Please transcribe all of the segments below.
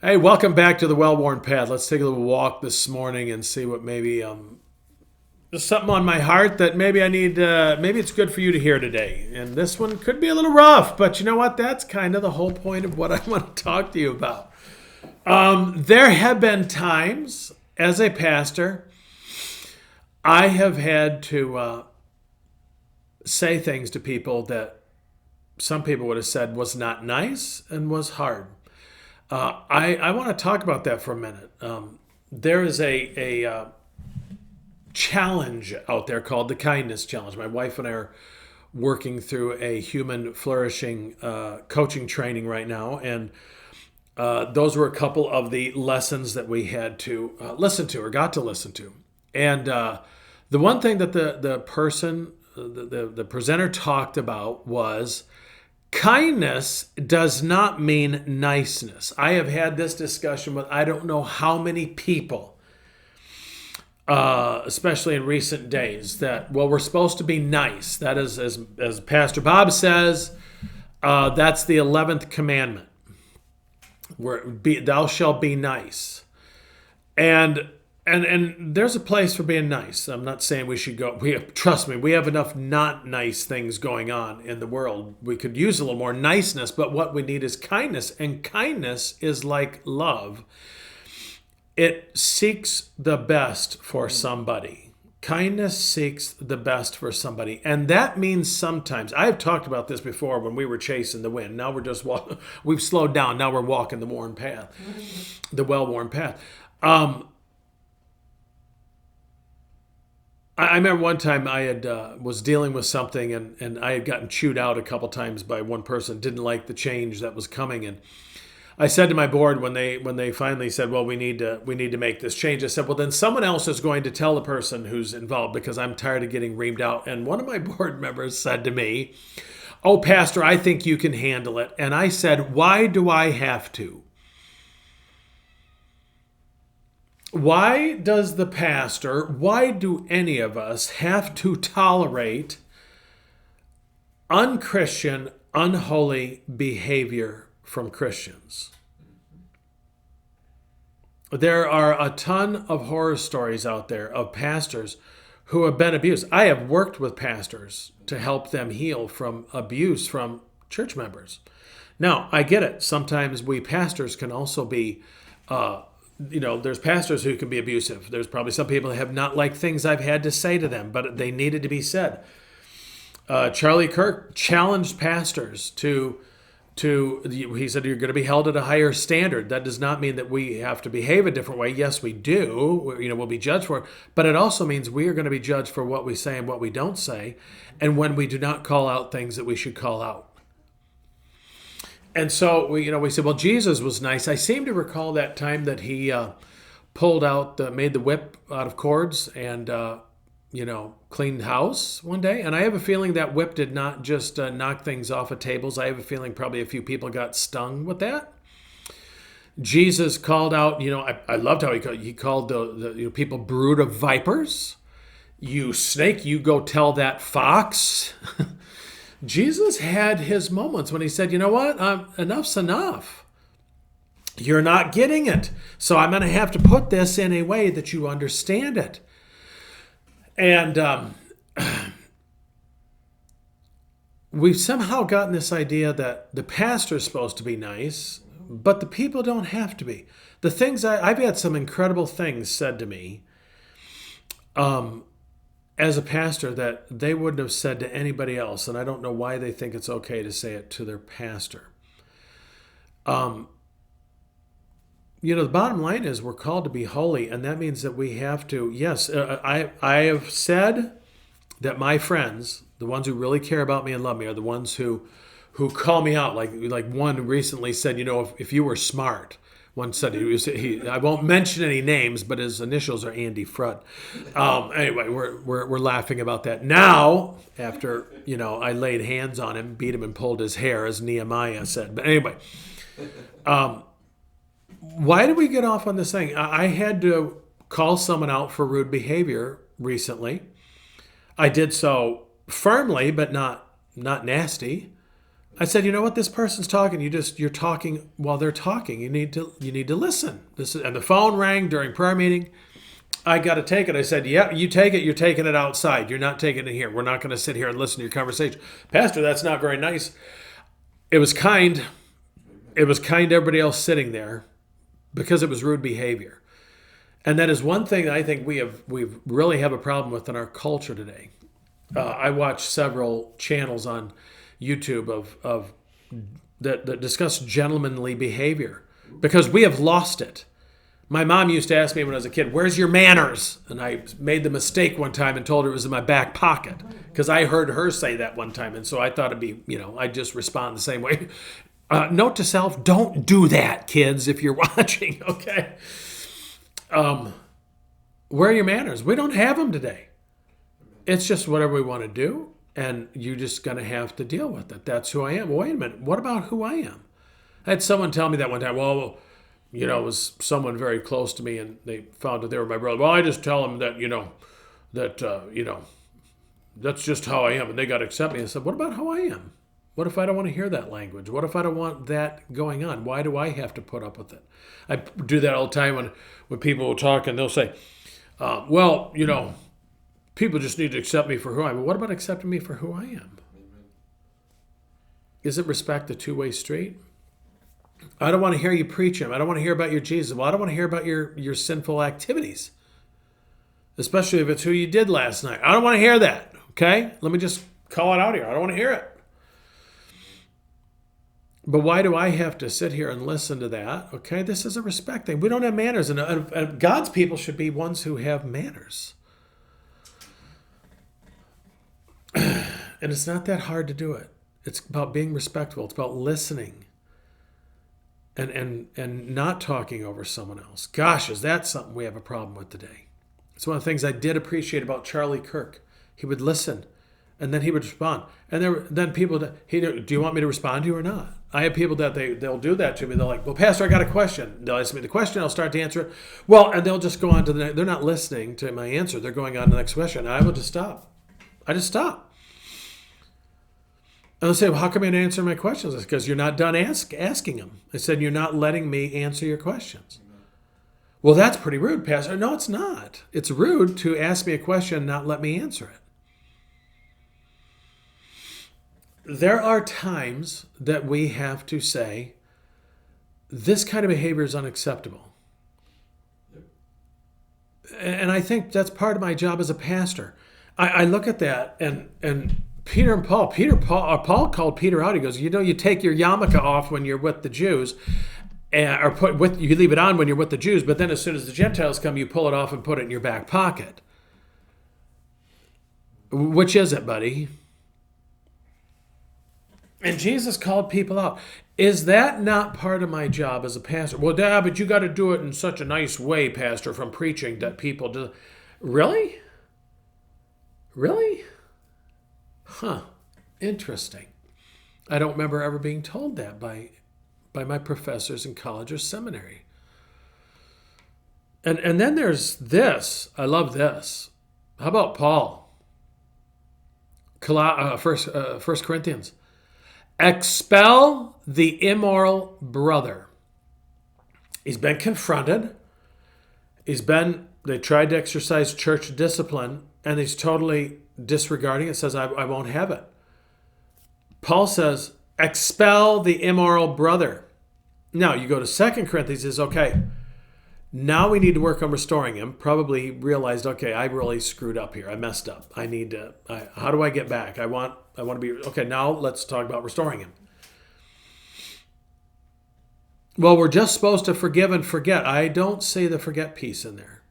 Hey, welcome back to the well-worn path. Let's take a little walk this morning and see what maybe there's something on my heart that maybe I need. Maybe it's good for you to hear today. And this one could be a little rough, but you know what? That's kind of the whole point of what I want to talk to you about. There have been times as a pastor I have had to say things to people that some people would have said was not nice and was hard. I want to talk about that for a minute. There is a challenge out there called the Kindness Challenge. My wife and I are working through a human flourishing coaching training right now, and those were a couple of the lessons that we had to listen to or got to listen to. And the one thing that the person, the presenter talked about was kindness does not mean niceness. I have had this discussion with I don't know how many people, especially in recent days, that, well, we're supposed to be nice. That is, as Pastor Bob says, that's the 11th commandment, thou shalt be nice. And there's a place for being nice. I'm not saying we should go. Trust me, we have enough not nice things going on in the world. We could use a little more niceness, but what we need is kindness. And kindness is like love. It seeks the best for somebody. Kindness seeks the best for somebody. And that means sometimes, I've talked about this before when we were chasing the wind. Now we're just walking, we've slowed down. Now we're walking the worn path, the well-worn path. I remember one time I had was dealing with something, and I had gotten chewed out a couple times by one person, didn't like the change that was coming. And I said to my board when they finally said, well, we need to make this change, I said, well, then someone else is going to tell the person who's involved, because I'm tired of getting reamed out. And one of my board members said to me, oh, Pastor, I think you can handle it. And I said, why do I have to? Why does the pastor, why do any of us have to tolerate unchristian, unholy behavior from Christians? There are a ton of horror stories out there of pastors who have been abused. I have worked with pastors to help them heal from abuse from church members. Now, I get it. Sometimes we pastors can also be there's pastors who can be abusive. There's probably some people that have not liked things I've had to say to them, but they needed to be said. Charlie Kirk challenged pastors to he said, you're going to be held at a higher standard. That does not mean that we have to behave a different way. Yes, we do. We'll be judged for it. But it also means we are going to be judged for what we say and what we don't say, and when we do not call out things that we should call out. And so we said, well, Jesus was nice. I seem to recall that time that he made the whip out of cords and, cleaned house one day. And I have a feeling that whip did not just knock things off of tables. I have a feeling probably a few people got stung with that. Jesus called out, I loved how he called the people brood of vipers. You snake, you go tell that fox. Jesus had his moments when he said, you know what, enough's enough. You're not getting it. So I'm going to have to put this in a way that you understand it. And we've somehow gotten this idea that the pastor's supposed to be nice, but the people don't have to be. The things I've had some incredible things said to me as a pastor that they wouldn't have said to anybody else. And I don't know why they think it's okay to say it to their pastor. The bottom line is we're called to be holy, and that means that we have to, yes, I have said that my friends, the ones who really care about me and love me, are the ones who call me out. Like one recently said, if you were smart. One said I won't mention any names, but his initials are Andy Frutt. Anyway, we're laughing about that now. After I laid hands on him, beat him, and pulled his hair, as Nehemiah said. But anyway, why did we get off on this thing? I had to call someone out for rude behavior recently. I did so firmly, but not nasty. I said, you know what? This person's talking. You're talking while they're talking. You need to listen. And the phone rang during prayer meeting. I got to take it. I said, yeah, you take it. You're taking it outside. You're not taking it here. We're not going to sit here and listen to your conversation. Pastor, that's not very nice. It was kind. It was kind to everybody else sitting there because it was rude behavior. And that is one thing that I think we really have a problem with in our culture today. I watch several channels on YouTube of that discuss gentlemanly behavior because we have lost it. My mom used to ask me when I was a kid, "Where's your manners?" And I made the mistake one time and told her it was in my back pocket because I heard her say that one time, and so I thought it'd be, I'd just respond the same way. Note to self: don't do that, kids, if you're watching. Okay. Where are your manners? We don't have them today. It's just whatever we want to do, and you're just going to have to deal with it. That's who I am. Well, wait a minute. What about who I am? I had someone tell me that one time. Well, it was someone very close to me, and they found that they were my brother. Well, I just tell them that, that's just how I am, and they got to accept me. I said, what about how I am? What if I don't want to hear that language? What if I don't want that going on? Why do I have to put up with it? I do that all the time when people will talk, and they'll say, people just need to accept me for who I am. But what about accepting me for who I am? Isn't respect a two-way street? I don't want to hear you preach him. I don't want to hear about your Jesus. Well, I don't want to hear about your sinful activities, especially if it's who you did last night. I don't want to hear that, okay? Let me just call it out here. I don't want to hear it. But why do I have to sit here and listen to that? Okay, this is a respect thing. We don't have manners, and God's people should be ones who have manners. And it's not that hard to do it. It's about being respectful. It's about listening and not talking over someone else. Gosh, is that something we have a problem with today? It's one of the things I did appreciate about Charlie Kirk. He would listen, and then he would respond. And then people, do you want me to respond to you or not? I have people that they'll do that to me. They're like, well, Pastor, I got a question. They'll ask me the question. I'll start to answer it. Well, and they'll just go on to they're not listening to my answer. They're going on to the next question. And I will just stop. I just stop. And they'll say, well, how come you didn't answer my questions? It's because you're not done asking them. I said, you're not letting me answer your questions. Well, that's pretty rude, Pastor. No, it's not. It's rude to ask me a question and not let me answer it. There are times that we have to say, this kind of behavior is unacceptable. And I think that's part of my job as a pastor. I look at that and Peter and Paul. Paul called Peter out. He goes, you take your yarmulke off when you're with the Jews, you leave it on when you're with the Jews, but then as soon as the Gentiles come, you pull it off and put it in your back pocket. Which is it, buddy? And Jesus called people out. Is that not part of my job as a pastor? Well, Dad, but you got to do it in such a nice way, Pastor, from preaching that people do. Really? Really? Huh. Interesting. I don't remember ever being told that by my professors in college or seminary. And then there's this. I love this. How about Paul? 1 Corinthians. Expel the immoral brother. He's been confronted. They tried to exercise church discipline, and he's totally disregarding it, says, I won't have it. Paul says, expel the immoral brother. Now, you go to 2 Corinthians, he says, okay, now we need to work on restoring him. Probably he realized, okay, I really screwed up here. I messed up. How do I get back? I want to be, okay, now let's talk about restoring him. Well, we're just supposed to forgive and forget. I don't see the forget piece in there.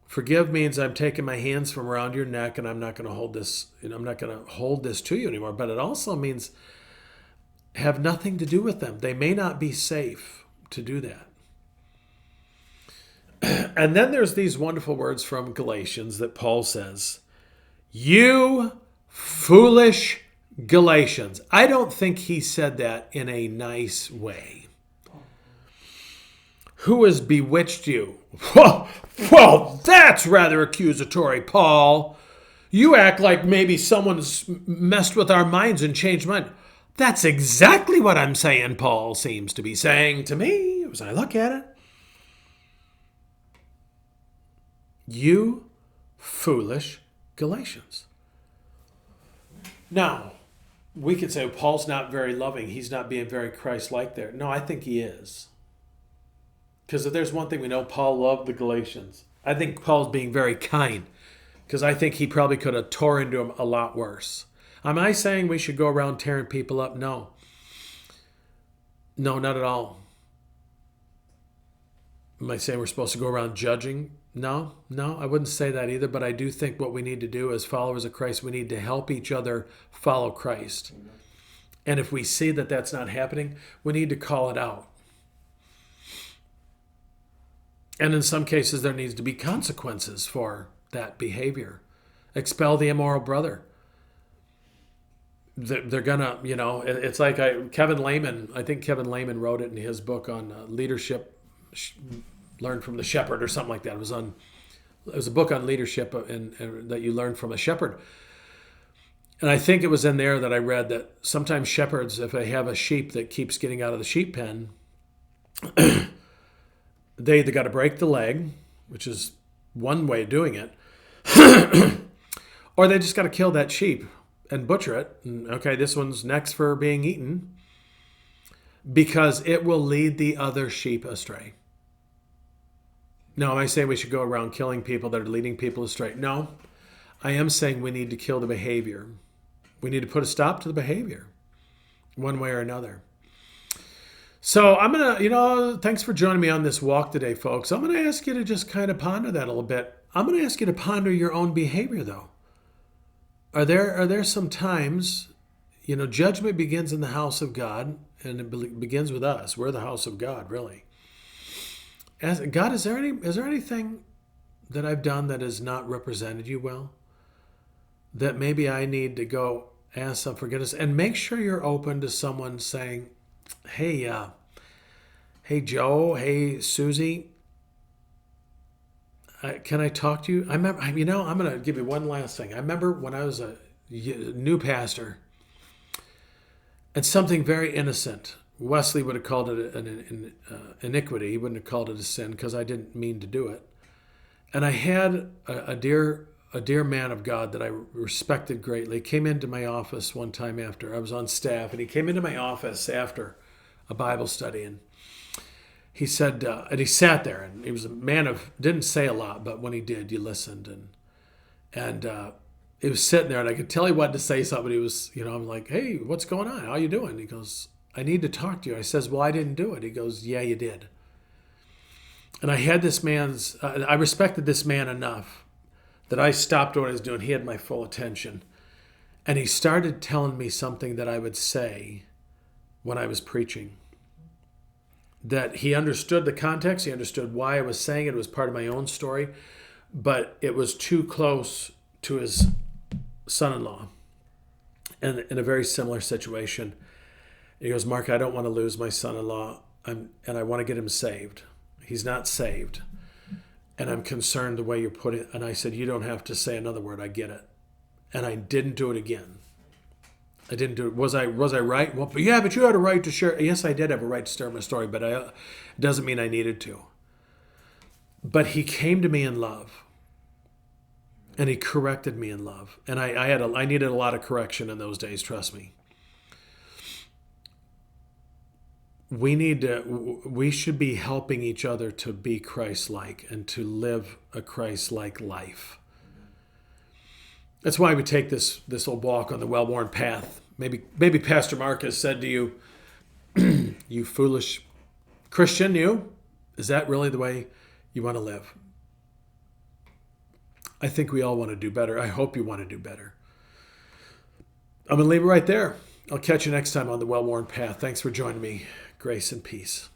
Forgive means I'm taking my hands from around your neck and I'm not going to hold this, I'm not going to hold this to you anymore. But it also means have nothing to do with them. They may not be safe to do that. And then there's these wonderful words from Galatians that Paul says, you foolish Galatians. I don't think he said that in a nice way. Who has bewitched you? Well, that's rather accusatory, Paul. You act like maybe someone's messed with our minds and changed mind. That's exactly what I'm saying, Paul seems to be saying to me as I look at it. You foolish Galatians. Now, we could say, well, Paul's not very loving. He's not being very Christ-like there. No, I think he is. Because if there's one thing we know, Paul loved the Galatians. I think Paul's being very kind. Because I think he probably could have tore into them a lot worse. Am I saying we should go around tearing people up? No. No, not at all. Am I saying we're supposed to go around judging? No, I wouldn't say that either. But I do think what we need to do as followers of Christ, we need to help each other follow Christ. And if we see that that's not happening, we need to call it out. And in some cases, there needs to be consequences for that behavior. Expel the immoral brother. They're gonna, it's like Kevin Lehman, I think Kevin Lehman wrote it in his book on leadership, Learn from the Shepherd or something like that. It was a book on leadership and that you learn from a shepherd. And I think it was in there that I read that sometimes shepherds, if they have a sheep that keeps getting out of the sheep pen, they either got to break the leg, which is one way of doing it, or they just got to kill that sheep and butcher it. And, okay, this one's next for being eaten because it will lead the other sheep astray. Now, am I saying we should go around killing people that are leading people astray? No, I am saying we need to kill the behavior. We need to put a stop to the behavior one way or another. So I'm going to, thanks for joining me on this walk today, folks. I'm going to ask you to just kind of ponder that a little bit. I'm going to ask you to ponder your own behavior, though. Are there some times, judgment begins in the house of God, and it begins with us. We're the house of God, really. God, is there anything that I've done that has not represented you well? That maybe I need to go ask some forgiveness, and make sure you're open to someone saying, hey Joe, hey Susie, can I talk to you? I remember, I'm going to give you one last thing. I remember when I was a new pastor, and something very innocent. Wesley would have called it an iniquity. He wouldn't have called it a sin because I didn't mean to do it. And I had a dear man of God that I respected greatly. He came into my office one time after I was on staff, and he came into my office after a Bible study, and he said, and he sat there, and he was a man of, didn't say a lot, but when he did, you listened, and he was sitting there, and I could tell he wanted to say something. He was, I'm like, hey, what's going on? How you doing? He goes, I need to talk to you. I says, well, I didn't do it. He goes, yeah, you did. And I had I respected this man enough that I stopped what I was doing. He had my full attention. And he started telling me something that I would say when I was preaching. That he understood the context. He understood why I was saying it. It was part of my own story. But it was too close to his son-in-law. And in a very similar situation. He goes, Mark, I don't want to lose my son-in-law, and I want to get him saved. He's not saved. And I'm concerned the way you put it. And I said, you don't have to say another word. I get it. And I didn't do it again. I didn't do it. Was I right? Well, but you had a right to share. Yes, I did have a right to share my story, but it doesn't mean I needed to. But he came to me in love. And he corrected me in love. And I needed a lot of correction in those days, trust me. We should be helping each other to be Christ-like and to live a Christ-like life. That's why we take this old walk on the well-worn path. Maybe Pastor Mark has said to you, you foolish Christian, is that really the way you want to live? I think we all want to do better. I hope you want to do better. I'm going to leave it right there. I'll catch you next time on the well-worn path. Thanks for joining me. Grace and peace.